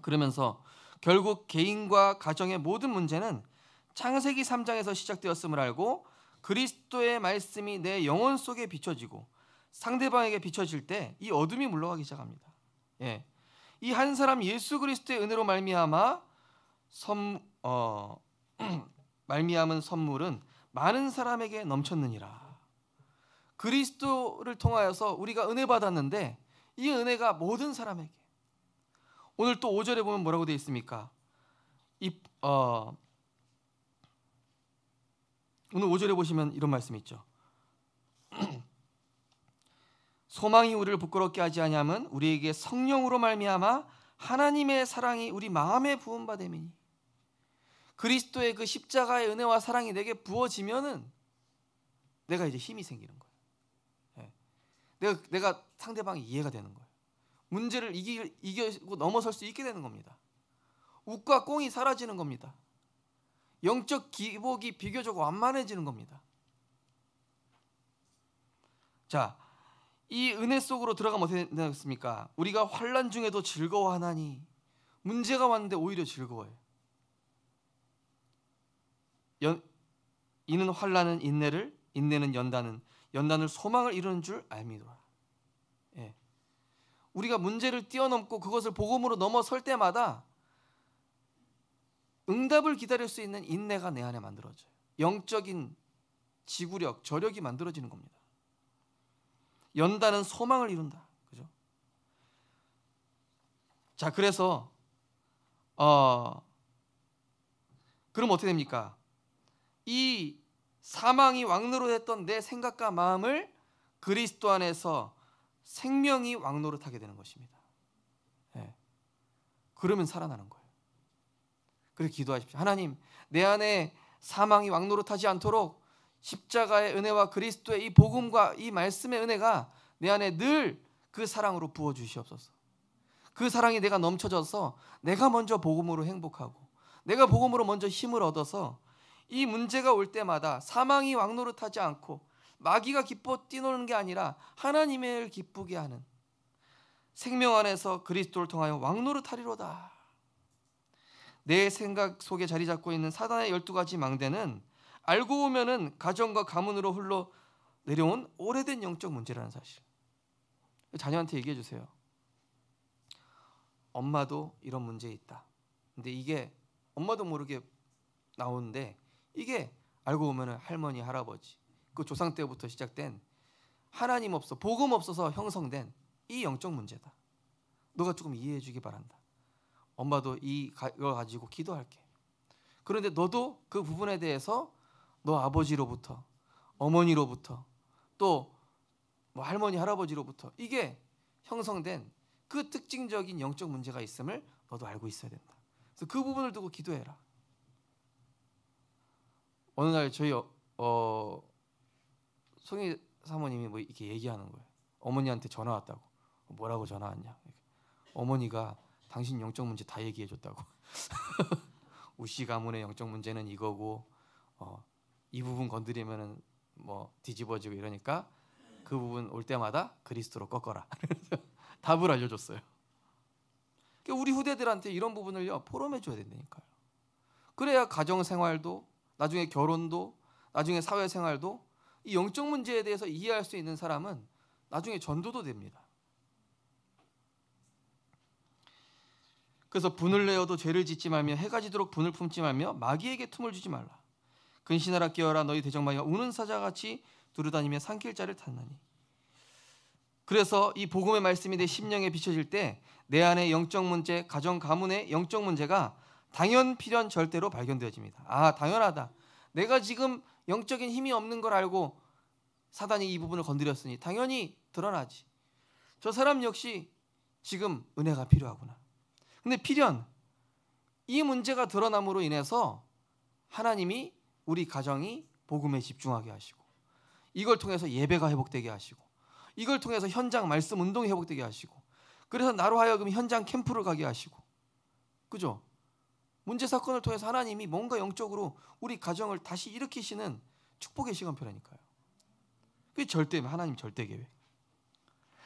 그러면서 결국 개인과 가정의 모든 문제는 창세기 3장에서 시작되었음을 알고 그리스도의 말씀이 내 영혼 속에 비춰지고 상대방에게 비춰질 때 이 어둠이 물러가기 시작합니다. 예. 이 한 사람 예수 그리스도의 은혜로 말미암은 선물은 많은 사람에게 넘쳤느니라. 그리스도를 통하여서 우리가 은혜 받았는데 이 은혜가 모든 사람에게. 오늘 또 5절에 보면 뭐라고 되어 있습니까? 오늘 5절에 보시면 이런 말씀이 있죠. 소망이 우리를 부끄럽게 하지 아니함은 우리에게 성령으로 말미암아 하나님의 사랑이 우리 마음에 부은 바 됨이니. 그리스도의 그 십자가의 은혜와 사랑이 내게 부어지면은 내가 이제 힘이 생기는 거예요. 예. 내가 상대방이 이해가 되는 거예요. 문제를 이기고 넘어설 수 있게 되는 겁니다. 욱과 꽁이 사라지는 겁니다. 영적 기복이 비교적 완만해지는 겁니다. 자, 이 은혜 속으로 들어가면 어떻게 되겠습니까? 우리가 환난 중에도 즐거워하나니. 문제가 왔는데 오히려 즐거워요. 이는 환난은 인내를, 인내는 연단을 소망을 이루는 줄 알미도라. 예. 우리가 문제를 뛰어넘고 그것을 복음으로 넘어설 때마다 응답을 기다릴 수 있는 인내가 내 안에 만들어져요. 영적인 지구력, 저력이 만들어지는 겁니다. 연단은 소망을 이룬다. 그죠? 자, 그래서 그럼 어떻게 됩니까? 이 사망이 왕노릇했던 내 생각과 마음을 그리스도 안에서 생명이 왕노릇하게 되는 것입니다. 예. 그러면 살아나는 거예요. 그래서 기도하십시오. 하나님, 내 안에 사망이 왕노릇하지 않도록 십자가의 은혜와 그리스도의 이 복음과 이 말씀의 은혜가 내 안에 늘 그 사랑으로 부어주시옵소서. 그 사랑이 내가 넘쳐져서 내가 먼저 복음으로 행복하고 내가 복음으로 먼저 힘을 얻어서 이 문제가 올 때마다 사망이 왕노릇하지 않고 마귀가 기뻐 뛰노는 게 아니라 하나님을 기쁘게 하는 생명 안에서 그리스도를 통하여 왕노릇하리로다. 내 생각 속에 자리 잡고 있는 사단의 12가지 망대는 알고 보면은 가정과 가문으로 흘러 내려온 오래된 영적 문제라는 사실. 자녀한테 얘기해 주세요. 엄마도 이런 문제 있다. 근데 이게 엄마도 모르게 나오는데 이게 알고 보면은 할머니, 할아버지, 그 조상 때부터 시작된 하나님 없어, 복음 없어서 형성된 이 영적 문제다. 너가 조금 이해해 주기 바란다. 엄마도 이거 가지고 기도할게. 그런데 너도 그 부분에 대해서 너 아버지로부터, 어머니로부터, 또 뭐 할머니, 할아버지로부터 이게 형성된 그 특징적인 영적 문제가 있음을 너도 알고 있어야 된다. 그래서 그 부분을 두고 기도해라. 어느 날 저희 송이 사모님이 뭐 이렇게 얘기하는 거예요. 어머니한테 전화 왔다고. 뭐라고 전화 왔냐? 어머니가 당신 영적 문제 다 얘기해 줬다고. 우씨 가문의 영적 문제는 이거고 이 부분 건드리면은 뭐 뒤집어지고 이러니까 그 부분 올 때마다 그리스도로 꺾어라. 답을 알려줬어요. 그러니까 우리 후대들한테 이런 부분을요 포럼해 줘야 된다니까요. 그래야 가정 생활도 나중에 결혼도 나중에 사회생활도 이 영적 문제에 대해서 이해할 수 있는 사람은 나중에 전도도 됩니다. 그래서 분을 내어도 죄를 짓지 말며 해가 지도록 분을 품지 말며 마귀에게 틈을 주지 말라. 근신하라 깨어라. 너희 대적마귀가 우는 사자같이 두루다니며 산길 자를 탔나니. 그래서 이 복음의 말씀이 내 심령에 비춰질 때 내 안의 영적 문제, 가정 가문의 영적 문제가 당연 필연 절대로 발견되어집니다. 아, 당연하다. 내가 지금 영적인 힘이 없는 걸 알고 사단이 이 부분을 건드렸으니 당연히 드러나지. 저 사람 역시 지금 은혜가 필요하구나. 근데 필연 이 문제가 드러남으로 인해서 하나님이 우리 가정이 복음에 집중하게 하시고 이걸 통해서 예배가 회복되게 하시고 이걸 통해서 현장 말씀 운동이 회복되게 하시고 그래서 나로 하여금 현장 캠프를 가게 하시고 그죠? 문제 사건을 통해서 하나님이 뭔가 영적으로 우리 가정을 다시 일으키시는 축복의 시간표라니까요. 그게 하나님 절대 계획.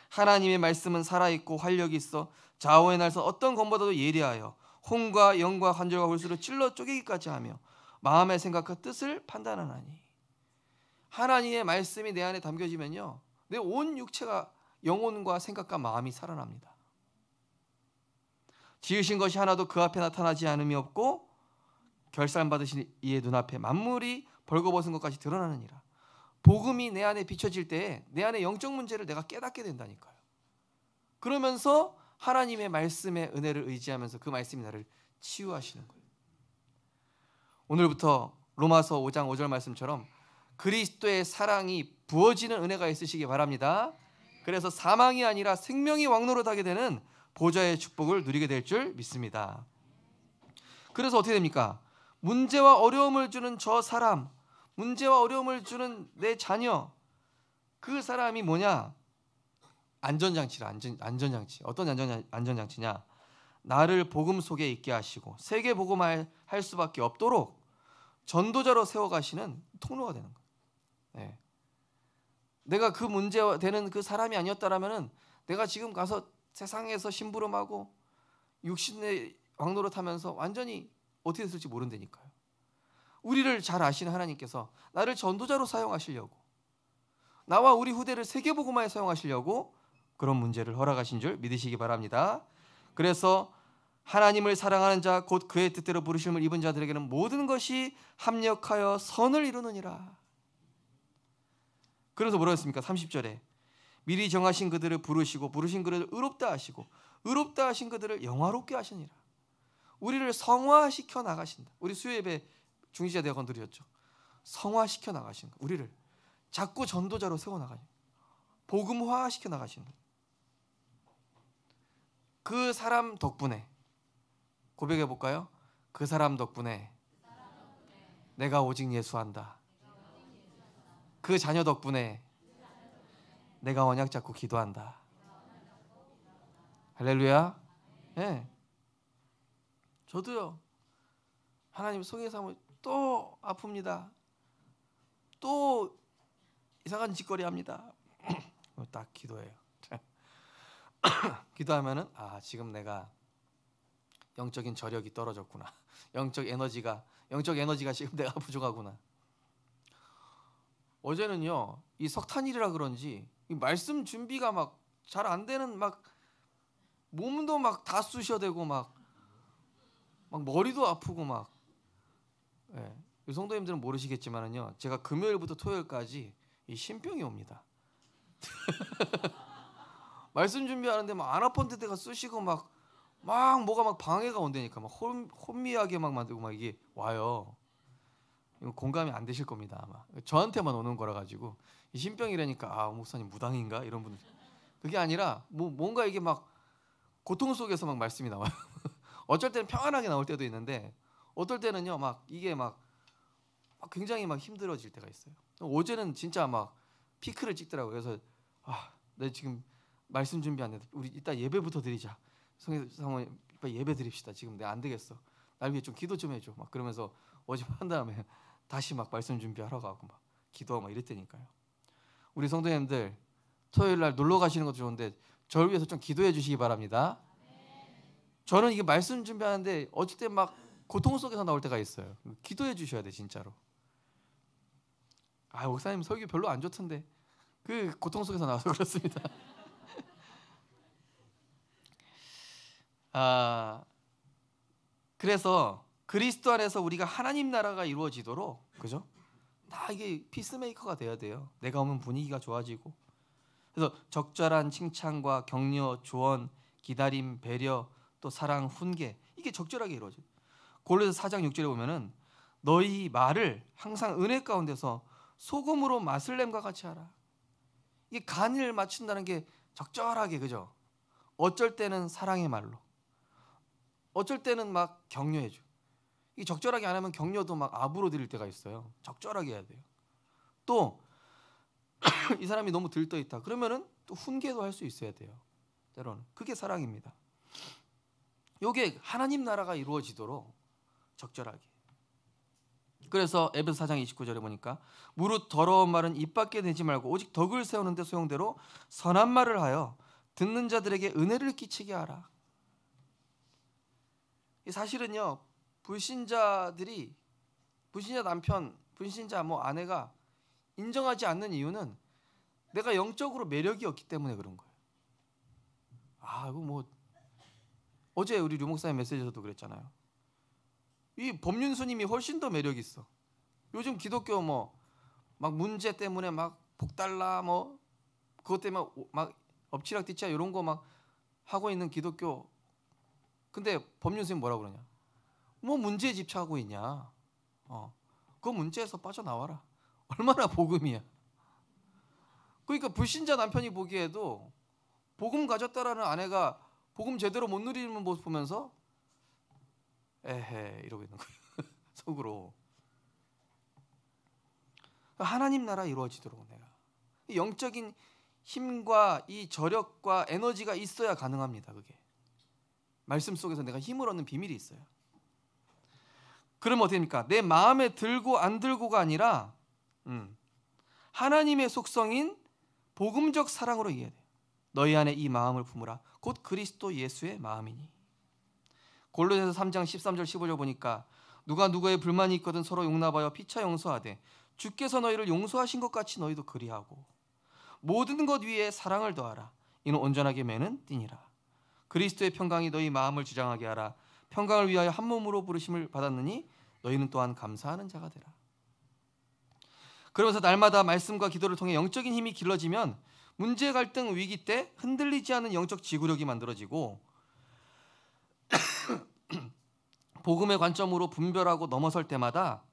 하나님의 말씀은 살아있고 활력이 있어 좌우의 날선 어떤 검보다도 예리하여 혼과 영과 관절과 골수를 찔러 쪼개기까지 하며 마음의 생각과 뜻을 판단하나니. 하나님의 말씀이 내 안에 담겨지면요, 내 온 육체가, 영혼과 생각과 마음이 살아납니다. 지으신 것이 하나도 그 앞에 나타나지 않음이 없고 결산받으신 이의 눈앞에 만물이 벌거벗은 것까지 드러나느니라. 복음이 내 안에 비춰질 때에 내 안에 영적 문제를 내가 깨닫게 된다니까요. 그러면서 하나님의 말씀의 은혜를 의지하면서 그 말씀이 나를 치유하시는 거예요. 오늘부터 로마서 5장 5절 말씀처럼 그리스도의 사랑이 부어지는 은혜가 있으시기 바랍니다. 그래서 사망이 아니라 생명이 왕노릇하게 되는 보좌의 축복을 누리게 될 줄 믿습니다. 그래서 어떻게 됩니까? 문제와 어려움을 주는 저 사람, 문제와 어려움을 주는 내 자녀, 그 사람이 뭐냐? 안전장치라. 안전장치. 어떤 안전장치냐? 나를 복음 속에 있게 하시고 세계 복음할 수밖에 없도록 전도자로 세워가시는 통로가 되는 거예요. 네. 내가 그 문제가 되는 그 사람이 아니었다라면은 내가 지금 가서 세상에서 심부름하고 육신의 왕노릇하면서 완전히 어떻게 됐을지 모른다니까요. 우리를 잘 아시는 하나님께서 나를 전도자로 사용하시려고, 나와 우리 후대를 세계복음화에 사용하시려고 그런 문제를 허락하신 줄 믿으시기 바랍니다. 그래서 하나님을 사랑하는 자 곧 그의 뜻대로 부르심을 입은 자들에게는 모든 것이 합력하여 선을 이루느니라. 그래서 뭐라고 했습니까? 30절에 미리 정하신 그들을 부르시고 부르신 그들을 의롭다 하시고 의롭다 하신 그들을 영화롭게 하시니라. 우리를 성화시켜 나가신다. 우리 수요예배 중지자 대학원 드렸죠. 성화시켜 나가신 거. 우리를 자꾸 전도자로 세워나가요. 복음화시켜 나가시는 거예요. 그 사람 덕분에 고백해 볼까요? 그 사람 덕분에 내가 오직 예수한다. 그 자녀 덕분에 내가 언약 잡고 기도한다. 할렐루야. 네. 저도요. 하나님 속에서 하면 또 아픕니다. 또 이상한 짓거리 합니다. 딱 기도해요. 기도하면은 지금 내가 영적인 저력이 떨어졌구나. 영적 에너지가 지금 내가 부족하구나. 어제는요, 이 석탄일이라 그런지 이 말씀 준비가 막 잘 안 되는, 막 몸도 막 다 쑤셔대고 막 머리도 아프고 막. 예. 이 성도님들은 모르시겠지만은요, 제가 금요일부터 토요일까지 이 신병이 옵니다. 말씀 준비하는데 막 안 아픈 데가 쑤시고 막 뭐가 막 방해가 온다니까 막 혼미하게 막 만들고 막 이게 와요. 이거 공감이 안 되실 겁니다. 아마 저한테만 오는 거라 가지고 이 신병이라니까 목사님 무당인가 이런 분들. 그게 아니라 뭔가 이게 막 고통 속에서 막 말씀이 나와요. 어쩔 때는 평안하게 나올 때도 있는데 어떨 때는요 막 이게 막 굉장히 막 힘들어질 때가 있어요. 어제는 진짜 막 피크를 찍더라고요. 그래서 내 지금 말씀 준비 안 해. 우리 이따 예배부터 드리자. 성모님 빨리 예배 드립시다. 지금 내가 안 되겠어. 날 위해 좀 기도 좀 해줘. 막 그러면서 어제 한 다음에 다시 막 말씀 준비하러 가고 막 기도하고 막 이랬다니까요. 우리 성도님들 토요일 날 놀러 가시는 것도 좋은데 저를 위해서 좀 기도해 주시기 바랍니다. 저는 이게 말씀 준비하는데 어쩔 때 막 고통 속에서 나올 때가 있어요. 기도해 주셔야 돼 진짜로. 목사님 설교 별로 안 좋던데 그 고통 속에서 나와서 그렇습니다. 그래서 그리스도 안에서 우리가 하나님 나라가 이루어지도록, 그죠? 다 이게 피스메이커가 돼야 돼요. 내가 오면 분위기가 좋아지고. 그래서 적절한 칭찬과 격려, 조언, 기다림, 배려, 또 사랑, 훈계, 이게 적절하게 이루어져요. 골로새 4장 6절에 보면은 너희 말을 항상 은혜 가운데서 소금으로 맛을 냄과 같이 하라. 이게 간을 맞춘다는 게 적절하게, 그죠? 어쩔 때는 사랑의 말로, 어쩔 때는 막 격려해줘. 이 적절하게 안 하면 격려도 막 압으로 드릴 때가 있어요. 적절하게 해야 돼요. 또 이 사람이 너무 들떠 있다. 그러면은 또 훈계도 할 수 있어야 돼요. 때로는 그게 사랑입니다. 이게 하나님 나라가 이루어지도록 적절하게. 그래서 에베소 4장 29절에 보니까 무릇 더러운 말은 입 밖에 내지 말고 오직 덕을 세우는 데 소용대로 선한 말을 하여 듣는 자들에게 은혜를 끼치게 하라. 사실은요, 불신자들이 불신자 남편, 불신자 아내가 인정하지 않는 이유는 내가 영적으로 매력이 없기 때문에 그런 거예요. 이거 어제 우리 류 목사님 메시지에서도 그랬잖아요. 이 법륜스님이 훨씬 더 매력 있어. 요즘 기독교 막 문제 때문에 막 복달라 그것 때문에 막 엎치락뒤치락 이런 거 막 하고 있는 기독교. 근데 법륜스님 뭐라 그러냐? 문제에 집착하고 있냐? 그 문제에서 빠져나와라. 얼마나 복음이야. 그러니까 불신자 남편이 보기에도 복음 가졌다라는 아내가 복음 제대로 못 누리는 모습 보면서 에헤 이러고 있는 거예요. 속으로. 하나님 나라 이루어지도록 내가 영적인 힘과 이 저력과 에너지가 있어야 가능합니다. 그게 말씀 속에서 내가 힘을 얻는 비밀이 있어요. 그러면 어떻게 됩니까? 내 마음에 들고 안 들고가 아니라 하나님의 속성인 복음적 사랑으로 이해해야 돼요. 너희 안에 이 마음을 품으라. 곧 그리스도 예수의 마음이니. 골로새서 3장 13절 15절 보니까 누가 누구의 불만이 있거든 서로 용납하여 피차 용서하되 주께서 너희를 용서하신 것 같이 너희도 그리하고 모든 것 위에 사랑을 더하라. 이는 온전하게 매는 띠니라. 그리스도의 평강이 너희 마음을 주장하게 하라. 평강을 위하여 한 몸으로 부르심을 받았느니 너희는 또한 감사하는 자가 되라. 그러면서 날마다 말씀과 기도를 통해 영적인 힘이 길러지면 문제, 갈등, 위기 때 흔들리지 않는 영적 지구력이 만들어지고 복음의 관점으로 분별하고 넘어설 때마다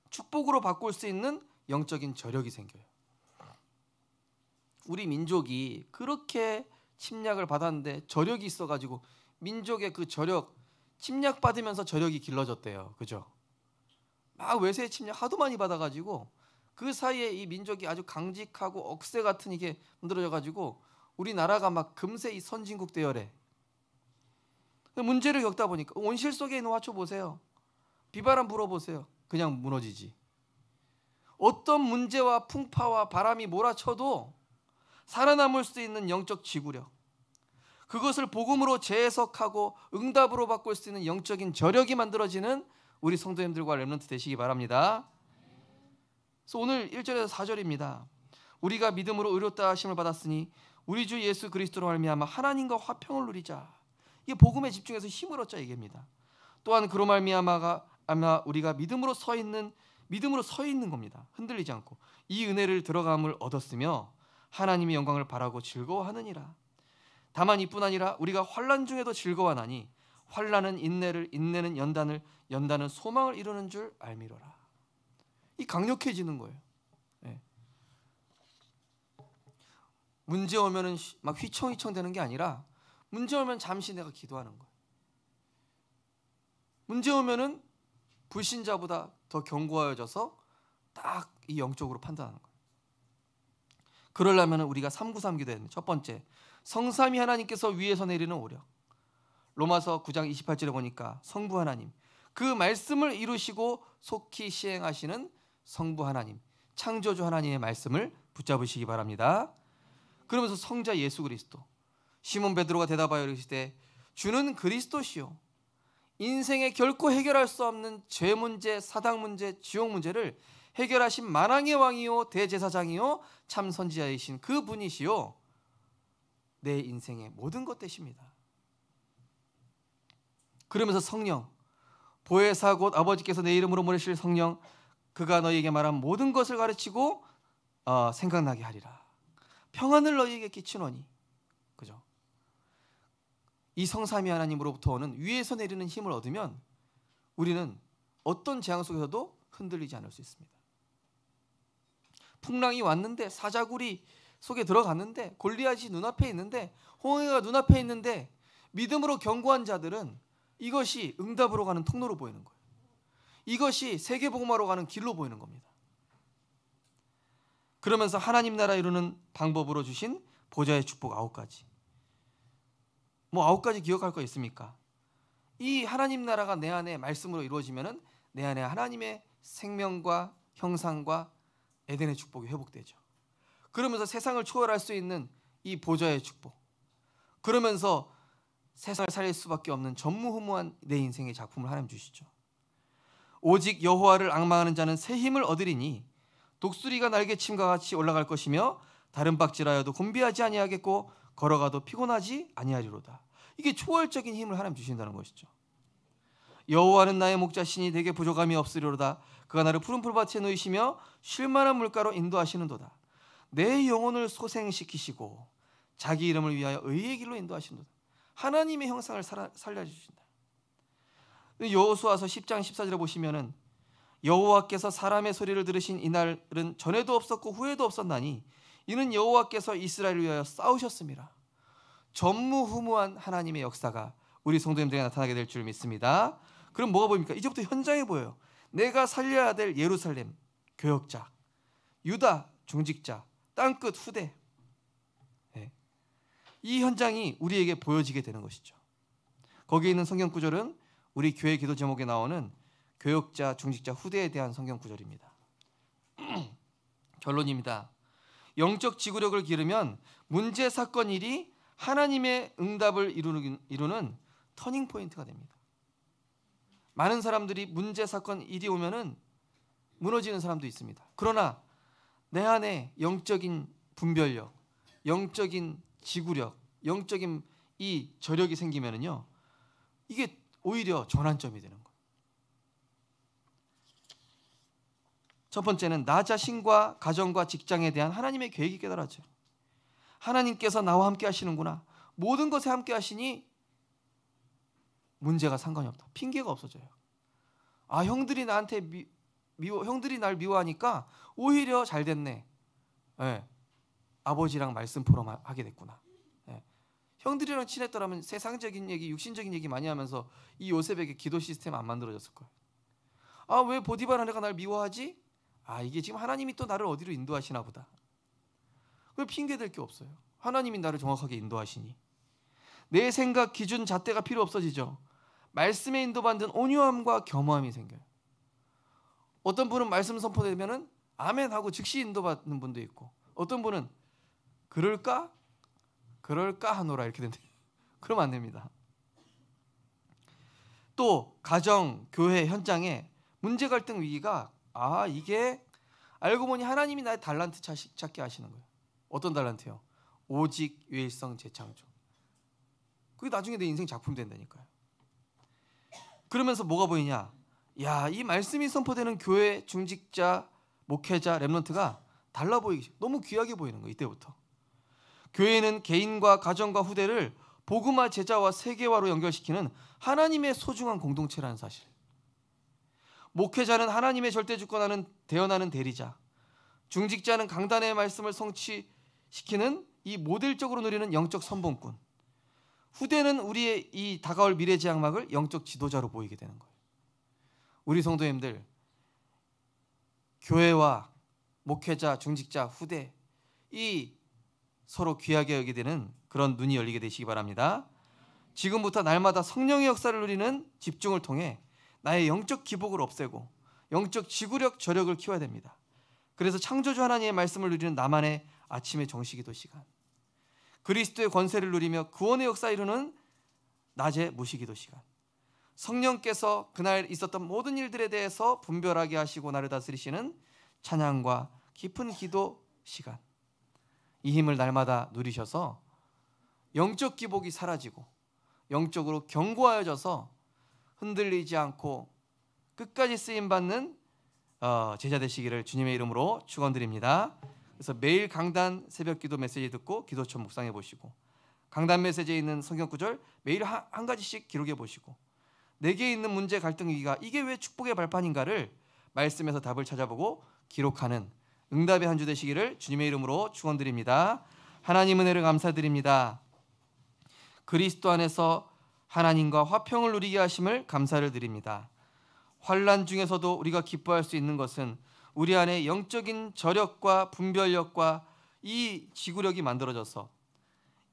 축복으로 바꿀 수 있는 영적인 저력이 생겨요. 우리 민족이 그렇게 침략을 받았는데 저력이 있어가지고 민족의 그 저력, 침략받으면서 저력이 길러졌대요. 그죠? 막 외세 침략 하도 많이 받아가지고 그 사이에 이 민족이 아주 강직하고 억새 같은 이게 만들어져가지고 우리나라가 막 금세 이 선진국 대열에 문제를 겪다 보니까 온실 속에 있는 화초 보세요. 비바람 불어보세요. 그냥 무너지지. 어떤 문제와 풍파와 바람이 몰아쳐도 살아남을 수 있는 영적 지구력, 그것을 복음으로 재해석하고 응답으로 바꿀 수 있는 영적인 저력이 만들어지는 우리 성도님들과 렘넌트 되시기 바랍니다. 그래서 오늘 1절에서 4절입니다. 우리가 믿음으로 의롭다 하심을 받았으니 우리 주 예수 그리스도로 말미암아 하나님과 화평을 누리자. 이게 복음에 집중해서 힘을 얻자 얘기입니다. 또한 그로 말미암아 우리가 믿음으로 서 있는 겁니다. 흔들리지 않고 이 은혜를 들어감을 얻었으며 하나님의 영광을 바라고 즐거워하느니라. 다만 이뿐 아니라 우리가 환난 중에도 즐거워하나니 환난은 인내를, 인내는 연단을, 연단은 소망을 이루는 줄 알미로라. 이 강력해지는 거예요. 네. 문제 오면은 막 휘청휘청 되는 게 아니라 문제 오면 잠시 내가 기도하는 거예요. 문제 오면은 불신자보다 더 견고해져서 딱 이 영적으로 판단하는 거예요. 그러려면 우리가 393 기도해야 됩니다. 첫 번째, 성삼위 하나님께서 위에서 내리는 오력. 로마서 9장 28절에 보니까 성부 하나님, 그 말씀을 이루시고 속히 시행하시는 성부 하나님, 창조주 하나님의 말씀을 붙잡으시기 바랍니다. 그러면서 성자 예수 그리스도. 시몬 베드로가 대답하여 이르시되 주는 그리스도시요 인생에 결코 해결할 수 없는 죄 문제, 사당 문제, 지옥 문제를 해결하신 만왕의 왕이요 대제사장이요 참 선지자이신 그 분이시요 내 인생의 모든 것 되십니다. 그러면서 성령, 보혜사 곧 아버지께서 내 이름으로 보내실 성령, 그가 너희에게 말한 모든 것을 가르치고 생각나게 하리라. 평안을 너희에게 끼치노니. 그죠? 이 성삼위 하나님으로부터 오는 위에서 내리는 힘을 얻으면 우리는 어떤 재앙 속에서도 흔들리지 않을 수 있습니다. 풍랑이 왔는데, 사자굴이 속에 들어갔는데, 골리앗이 눈앞에 있는데, 홍해가 눈앞에 있는데 믿음으로 견고한 자들은 이것이 응답으로 가는 통로로 보이는 거예요. 이것이 세계복음화로 가는 길로 보이는 겁니다. 그러면서 하나님 나라 이루는 방법으로 주신 보좌의 축복 9가지. 9가지 기억할 거 있습니까? 이 하나님 나라가 내 안에 말씀으로 이루어지면은 내 안에 하나님의 생명과 형상과 에덴의 축복이 회복되죠. 그러면서 세상을 초월할 수 있는 이 보좌의 축복. 그러면서 세상을 살릴 수밖에 없는 전무후무한 내 인생의 작품을 하나님 주시죠. 오직 여호와를 앙망하는 자는 새 힘을 얻으리니 독수리가 날개침과 같이 올라갈 것이며 다른 박질하여도 곤비하지 아니하겠고 걸어가도 피곤하지 아니하리로다. 이게 초월적인 힘을 하나님 주신다는 것이죠. 여호와는 나의 목자시니 내게 부족함이 없으리로다. 그가 나를 푸른 풀밭에 누이시며 쉴만한 물가로 인도하시는도다. 내 영혼을 소생시키시고 자기 이름을 위하여 의의 길로 인도하시는도다. 하나님의 형상을 살려주신다. 여호수아서 10장 14절에 보시면은 여호와께서 사람의 소리를 들으신 이날은 전에도 없었고 후에도 없었나니 이는 여호와께서 이스라엘을 위하여 싸우셨습니다. 전무후무한 하나님의 역사가 우리 성도님들에게 나타나게 될 줄 믿습니다. 그럼 뭐가 보입니까? 이제부터 현장에 보여요. 내가 살려야 될 예루살렘 교역자, 유다 중직자, 땅끝 후대. 네. 이 현장이 우리에게 보여지게 되는 것이죠. 거기에 있는 성경 구절은 우리 교회 기도 제목에 나오는 교역자, 중직자, 후대에 대한 성경 구절입니다. 결론입니다. 영적 지구력을 기르면 문제, 사건, 일이 하나님의 응답을 이루는 터닝 포인트가 됩니다. 많은 사람들이 문제, 사건, 일이 오면은 무너지는 사람도 있습니다. 그러나 내 안에 영적인 분별력, 영적인 지구력, 영적인 이 저력이 생기면은요, 이게 오히려 전환점이 되는 거예요. 첫 번째는 나 자신과 가정과 직장에 대한 하나님의 계획이 깨달아져요. 하나님께서 나와 함께 하시는구나. 모든 것에 함께 하시니 문제가 상관이 없다. 핑계가 없어져요. 아, 형들이 나한테 형들이 날 미워하니까 오히려 잘 됐네. 네. 아버지랑 말씀 포럼 하게 됐구나. 네. 형들이랑 친했더라면 세상적인 얘기, 육신적인 얘기 많이 하면서 이 요셉에게 기도 시스템 안 만들어졌을 거예요. 아, 왜 보디발 아내가 날 미워하지? 아, 이게 지금 하나님이 또 나를 어디로 인도하시나 보다. 왜 핑계댈 게 없어요. 하나님이 나를 정확하게 인도하시니. 내 생각, 기준, 잣대가 필요 없어지죠. 말씀에 인도받는 온유함과 겸허함이 생겨요. 어떤 분은 말씀 선포되면은 아멘 하고 즉시 인도받는 분도 있고, 어떤 분은 그럴까 하노라 이렇게 된대요. 그러면 안 됩니다. 또 가정, 교회 현장에 문제, 갈등, 위기가 이게 알고 보니 하나님이 나의 달란트 찾게 하시는 거예요. 어떤 달란트요? 오직 유일성 재창조. 그게 나중에 내 인생 작품 된다니까요. 그러면서 뭐가 보이냐? 야, 이 말씀이 선포되는 교회, 중직자, 목회자, 렘넌트가 달라 보이기, 너무 귀하게 보이는 거예요. 이때부터. 교회는 개인과 가정과 후대를 복음화, 제자와 세계화로 연결시키는 하나님의 소중한 공동체라는 사실. 목회자는 하나님의 절대 주권하는 대언하는 대리자, 중직자는 강단의 말씀을 성취시키는 이 모델적으로 누리는 영적 선봉꾼, 후대는 우리의 이 다가올 미래지향막을 영적 지도자로 보이게 되는 거예요. 우리 성도님들, 교회와 목회자, 중직자, 후대, 이 서로 귀하게 여기게 되는 그런 눈이 열리게 되시기 바랍니다. 지금부터 날마다 성령의 역사를 누리는 집중을 통해 나의 영적 기복을 없애고 영적 지구력, 저력을 키워야 됩니다. 그래서 창조주 하나님의 말씀을 누리는 나만의 아침의 정시기도 시간, 그리스도의 권세를 누리며 구원의 역사 이루는 낮의 무시기도 시간, 성령께서 그날 있었던 모든 일들에 대해서 분별하게 하시고 나를 다스리시는 찬양과 깊은 기도 시간, 이 힘을 날마다 누리셔서 영적 기복이 사라지고 영적으로 견고하여져서 흔들리지 않고 끝까지 쓰임받는 제자 되시기를 주님의 이름으로 축원드립니다. 그래서 매일 강단 새벽기도 메시지 듣고 기도처 묵상해 보시고, 강단 메시지에 있는 성경 구절 매일 한 가지씩 기록해 보시고, 내게 있는 문제, 갈등, 위기가 이게 왜 축복의 발판인가를 말씀에서 답을 찾아보고 기록하는 응답의 한 주 되시기를 주님의 이름으로 축원드립니다. 하나님 은혜를 감사드립니다. 그리스도 안에서 하나님과 화평을 누리게 하심을 감사를 드립니다. 환난 중에서도 우리가 기뻐할 수 있는 것은 우리 안에 영적인 저력과 분별력과 이 지구력이 만들어져서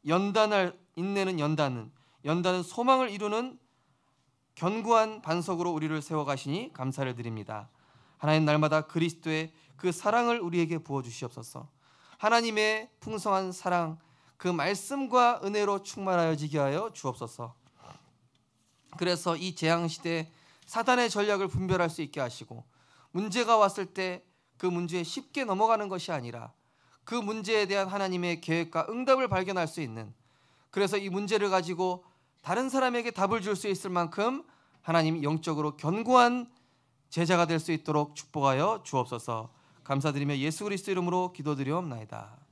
연단을 인내는 연단은 소망을 이루는 견고한 반석으로 우리를 세워가시니 감사를 드립니다. 하나님, 날마다 그리스도의 그 사랑을 우리에게 부어주시옵소서. 하나님의 풍성한 사랑, 그 말씀과 은혜로 충만하여지게 하여 주옵소서. 그래서 이 재앙 시대에 사단의 전략을 분별할 수 있게 하시고, 문제가 왔을 때 그 문제에 쉽게 넘어가는 것이 아니라 그 문제에 대한 하나님의 계획과 응답을 발견할 수 있는, 그래서 이 문제를 가지고 다른 사람에게 답을 줄 수 있을 만큼 하나님이 영적으로 견고한 제자가 될 수 있도록 축복하여 주옵소서. 감사드리며 예수 그리스도 이름으로 기도드리옵나이다.